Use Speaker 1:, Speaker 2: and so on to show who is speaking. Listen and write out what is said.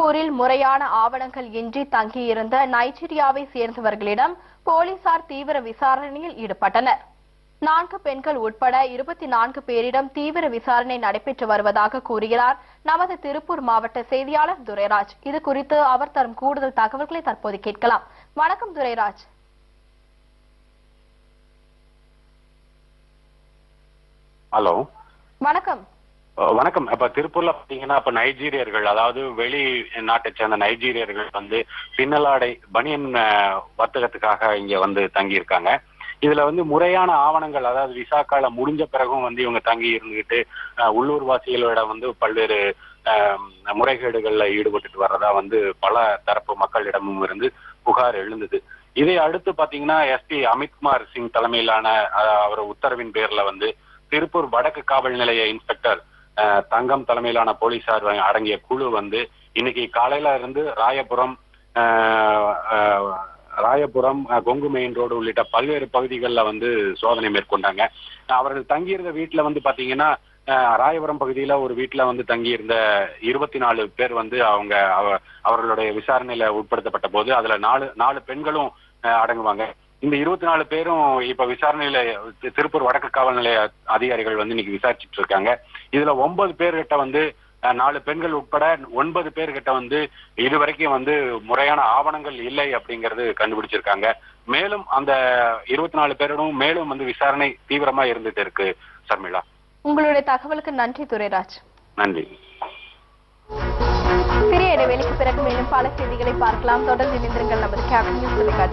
Speaker 1: திருப்பூரில் முறையான ஆவணங்கள் இன்றி தங்கியிருந்த நைஜீரியாவை சேர்ந்தவர்களிடம் போலீசார் தீவிர விசாரணையில் ஈடுபட்டனர். 4 பெண்கள் உட்பட 24 பேரிடம் தீவிர விசாரணை நடைபெற்று வருவதாக கூறுகிறார் நமது திருப்பூர் மாவட்ட செய்தியாளர் துரைராஜ். இது குறித்து அவர் தரும் கூடுதல் தகவல்களை தற்போது கேட்கலாம். வணக்கம் துரைராஜ்.
Speaker 2: ஹலோ,
Speaker 1: வணக்கம்.
Speaker 2: வணக்கம். இப்ப திருப்பூர்ல பாத்தீங்கன்னா இப்ப நைஜீரியர்கள், அதாவது வெளி நாட்டை சேர்ந்த நைஜீரியர்கள் வந்து பின்னலாடை பனியன் வர்த்தகத்துக்காக இங்க வந்து தங்கி இருக்காங்க. இதுல வந்து முறையான ஆவணங்கள், அதாவது விசா காலம் முடிஞ்ச பிறகும் வந்து இவங்க தங்கி இருந்துகிட்டு உள்ளூர் வாசிகளோட வந்து பல்வேறு முறைகேடுகள்ல ஈடுபட்டு வர்றதா வந்து பல தரப்பு மக்களிடமும் இருந்து புகார் எழுந்தது. இதை அடுத்து பாத்தீங்கன்னா எஸ்பி அமித்குமார் சிங் தலைமையிலான அவர் உத்தரவின் பேர்ல வந்து திருப்பூர் வடக்கு காவல் நிலைய இன்ஸ்பெக்டர் தங்கம் தலைமையிலான போலீசார் அடங்கிய குழு வந்து இன்னைக்கு காலையில இருந்து ராயபுரம் கொங்கு மெயின் ரோடு உள்ளிட்ட பல்வேறு பகுதிகளில் வந்து சோதனை மேற்கொண்டாங்க. அவர்கள் தங்கியிருந்த வீட்டுல வந்து பாத்தீங்கன்னா ராயபுரம் பகுதியில ஒரு வீட்டுல வந்து தங்கியிருந்த 24 பேர் வந்து அவர்களுடைய விசாரணையில உட்படுத்தப்பட்ட போது அதுல 4 பெண்களும் அடங்குவாங்க. இந்த 24 பேரும் இப்ப விசாரணையில திருப்பூர் வடக்கு காவல் நிலைய அதிகாரிகள் வந்து இன்னைக்கு விசாரிச்சுட்டு இருக்காங்க. இதுல 9 பேர்கிட்ட வந்து 4 பெண்கள் உட்பட 9 பேர்கிட்ட வந்து இதுவரைக்கும் வந்து முறையான ஆவணங்கள் இல்லை அப்படிங்கிறது கண்டுபிடிச்சிருக்காங்க. மேலும் அந்த 24 பேரிடம் மேலும் வந்து விசாரணை தீவிரமா இருந்துட்டு இருக்கு. சர்மிளா,
Speaker 1: உங்களுடைய தகவலுக்கு நன்றி துரைராஜ்.
Speaker 2: நன்றி.
Speaker 1: சிறிய இடைவெளிக்கு பிறகு மேலும் பல செய்திகளை பார்க்கலாம். தொடர்ந்து இணைந்திருங்கள் நமது கேப்டன் நியூஸ் தொலைக்காட்சி.